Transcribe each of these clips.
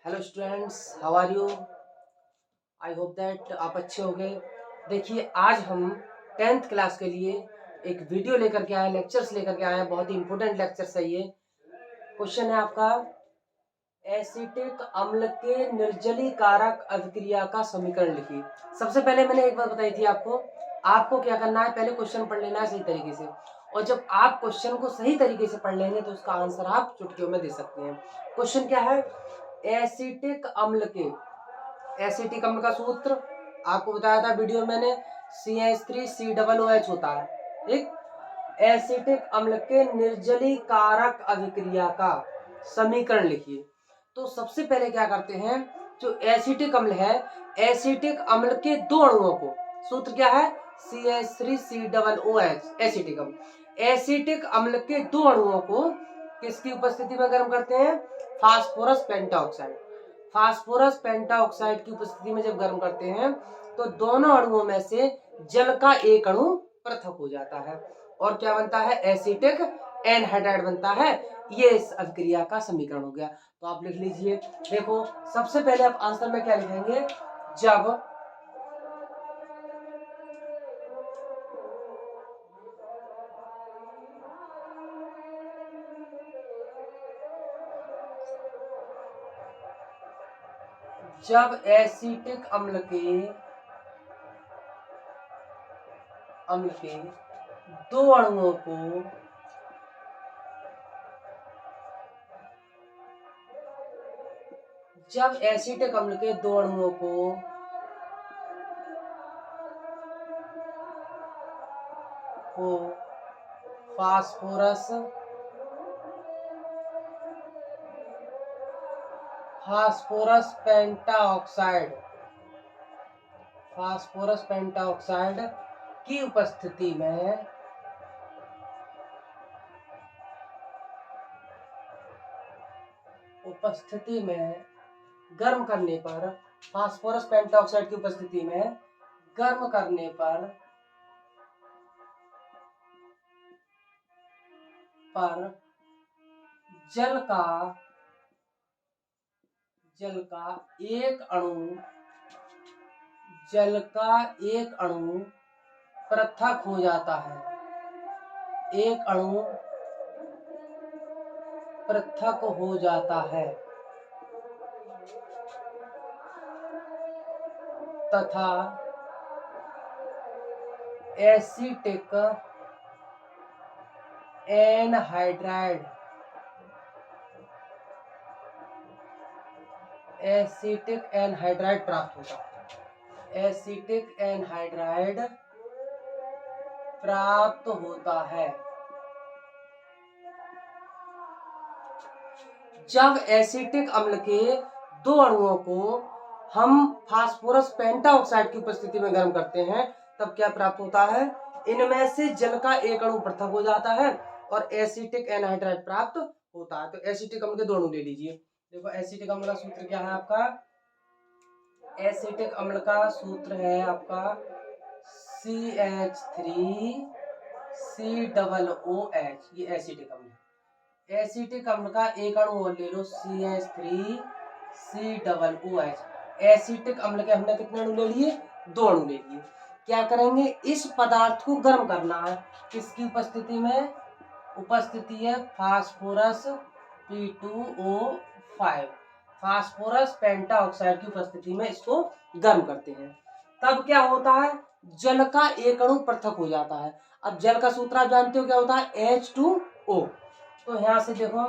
Hello students, how are you? I hope that आप अच्छे होंगे। देखिए, आज हम 10th क्लास के लिए एक वीडियो लेकर के आए, लेक्चर्स लेकर के आए हैं। बहुत ही इंपॉर्टेंट लेक्चर्स है ये। क्वेश्चन है आपका, एसिटिक अम्ल के निर्जलीकारक अभिक्रिया का समीकरण लिखिए। सबसे पहले मैंने एक बात बताई थी आपको क्या करना है, पहले क्वेश्चन पढ़ लेना है सही तरीके से। और जब आप क्वेश्चन को सही तरीके से पढ़ लेंगे तो उसका आंसर आप चुटकियों में दे सकते हैं। क्वेश्चन क्या है? एसिटिक अम्ल के, एसिटिक अम्ल का सूत्र आपको बताया था वीडियो में मैंने, CH3COOH होता है। ठीक, एसिटिक अम्ल के निर्जलीकारक अभिक्रिया का समीकरण लिखिए। तो सबसे पहले क्या करते हैं, जो एसिटिक अम्ल है, एसिटिक अम्ल के दो अणुओं को, सूत्र क्या है? CH3COOH। एसिटिक अम्ल, एसिटिक अम्ल के दो अणुओं को किसकी उपस्थिति में गर्म करते हैं? Phosphorus pentoxide. फास्फोरस पेंटाऑक्साइड की उपस्थिति में जब गर्म करते हैं तो दोनों अणुओं में से जल का एक अणु पृथक हो जाता है और क्या बनता है? एसिटिक एनहाइड्राइड बनता है। ये इस अभिक्रिया का समीकरण हो गया। तो आप लिख लीजिए। देखो, सबसे पहले आप आंसर में क्या लिखेंगे? जब एसिटिक अम्ल के दो अणुओं को जब एसिटिक अम्ल के दो अणुओं को फास्फोरस पेंटाऑक्साइड की उपस्थिति में गर्म करने पर, फास्फोरस पेंटाऑक्साइड की उपस्थिति में गर्म करने पर जल का एक अणु पृथक हो जाता है। एक अणु पृथक हो जाता है तथा एसिटिक एनहाइड्राइड प्राप्त होता है। एसिटिक एनहाइड्राइड प्राप्त होता है। जब एसिटिक अम्ल के दो अणुओं को हम फास्फोरस पेंटाऑक्साइड की उपस्थिति में गर्म करते हैं तब क्या प्राप्त होता है? इनमें से जल का एक अणु पृथक हो जाता है और एसिटिक एनहाइड्राइड प्राप्त होता है। तो एसिटिक अम्ल के दो अणु ले लीजिए। देखो, एसिटिक अम्ल का सूत्र क्या है आपका? एसिटिक अम्ल का सूत्र है आपका CH3COOH। ये एसिटिक अम्ल है। एसिटिक अम्ल का एक अणु और ले लो, CH3COOH। एसिटिक अम्ल के हमने कितने अणु ले लिए? दो अणु ले लिए। क्या करेंगे? इस पदार्थ को गर्म करना है। किसकी उपस्थिति में? उपस्थिति है फास्फोरस P2O5, फास्फोरस पेंटाऑक्साइड की उपस्थिति में इसको गर्म करते हैं। तब क्या होता है? जल का एक अणु पृथक हो जाता है। अब जल का सूत्र आप जानते हो क्या होता है? H2O। तो यहां से देखो,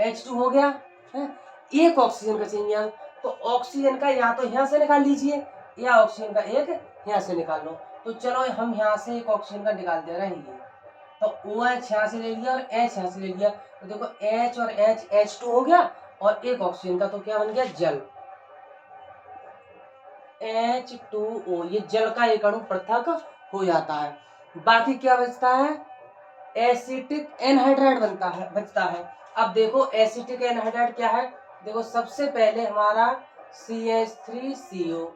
H2 हो गया है। एक ऑक्सीजन का चाहिए, तो ऑक्सीजन का या तो यहाँ से निकाल लीजिए या ऑक्सीजन का एक यहाँ से निकाल लो। तो चलो, हम यहाँ से एक ऑक्सीजन का निकाल दे रहे हैं। तो OH यहाँ से ले लिया और H यहाँ से ले लिया। तो देखो, H और H, H2 हो गया और एक ऑक्सीजन का, तो क्या बन गया? जल, H2O। ये जल का एक अणु पृथक हो जाता है। बाकी क्या बचता है? एसिटिक एनहाइड्राइड बचता है। अब देखो, एसिटिक एनहाइड्राइड क्या है? देखो, सबसे पहले हमारा CH3CO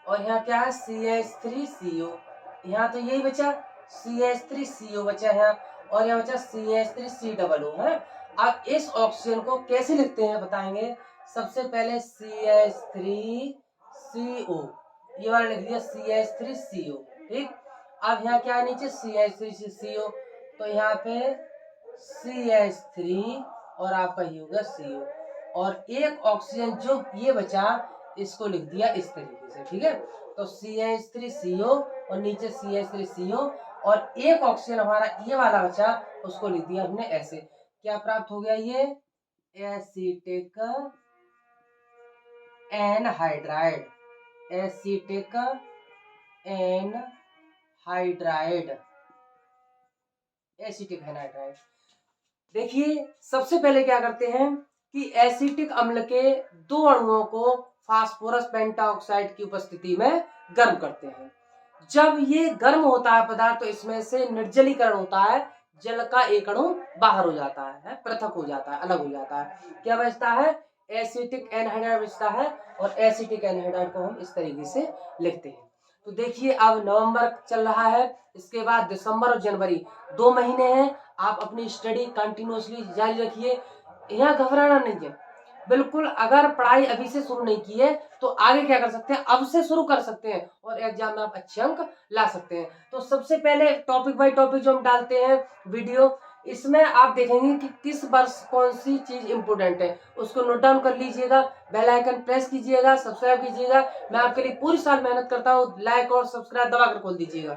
और यहाँ क्या है? CH3CO। यहाँ तो यही बचा, CH3CO बचा है। और यहाँ बचा CH3COO है। अब इस ऑक्सीजन को कैसे लिखते हैं बताएंगे। सबसे पहले CH3CO, ये वाला लिख दिया CH3CO, ठीक। अब यहाँ क्या है नीचे CH3CO, तो यहाँ पे CH3 और आपका ये होगा CO, और एक ऑक्सीजन जो ये बचा इसको लिख दिया इस तरीके से, ठीक है। तो CH3CO और नीचे CH3CO, और एक ऑक्सीजन हमारा ये वाला बचा उसको लिख दिया हमने ऐसे। क्या प्राप्त हो गया, ये acetic anhydride, acetic anhydride, acetic anhydride. देखिए सबसे पहले क्या करते हैं कि एसिटिक अम्ल के दो अणुओं को फास्फोरस पेंटाऑक्साइड की उपस्थिति में गर्म करते हैं। जब ये गर्म होता है पदार्थ तो इसमें से निर्जलीकरण होता है, जल का एक अणु बाहर हो जाता है, पृथक हो जाता है, अलग हो जाता है। क्या बचता है, एसिटिक एनहाइड्राइड बचता है, और एसिटिक एनहाइड्राइड को हम इस तरीके से लिखते हैं। तो देखिए अब नवंबर चल रहा है, इसके बाद दिसंबर और जनवरी 2 महीने हैं। आप अपनी स्टडी कंटिन्यूअसली जारी रखिए, यहाँ घबराना नहीं है बिल्कुल। अगर पढ़ाई अभी से शुरू नहीं की है तो आगे क्या कर सकते हैं, अब से शुरू कर सकते हैं और एग्जाम में आप अच्छे अंक ला सकते हैं। तो सबसे पहले टॉपिक बाय टॉपिक जो हम डालते हैं वीडियो, इसमें आप देखेंगे कि किस वर्ष कौन सी चीज इंपोर्टेंट है, उसको नोट डाउन कर लीजिएगा, बेल आइकन प्रेस कीजिएगा, सब्सक्राइब कीजिएगा। मैं आपके लिए पूरी साल मेहनत करता हूँ, लाइक और सब्सक्राइब दबा कर खोल दीजिएगा।